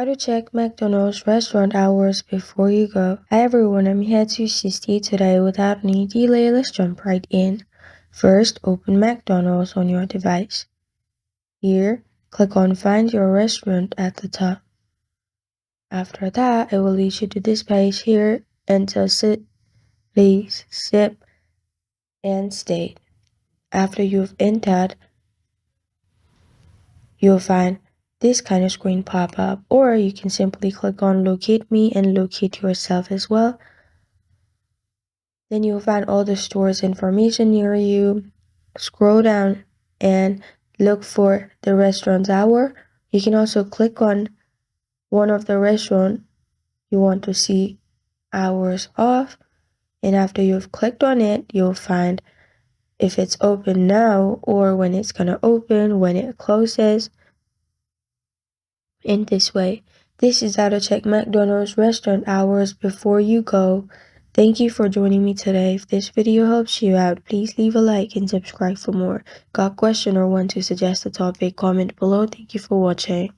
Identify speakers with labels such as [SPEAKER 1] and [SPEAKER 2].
[SPEAKER 1] How to check McDonald's restaurant hours before you go. Hi everyone, I'm here to assist you today without any delay. Let's jump right in. First, open McDonald's on your device. Here, click on Find Your Restaurant at the top. After that, it will lead you to this page here. Enter city, zip, and state. After you've entered, you'll find this kind of screen pop up, or you can simply click on Locate Me and locate yourself as well. Then you'll find all the store's information near you. Scroll down and look for the restaurant's hour. You can also click on one of the restaurant you want to see hours off. And after you've clicked on it, you'll find if it's open now or when it's going to open, when it closes. In this way, this is how to check McDonald's restaurant hours before you go. Thank you for joining me today. If this video helps you out, please leave a like and subscribe for more. Got a question or want to suggest a topic? Comment below. Thank you for watching.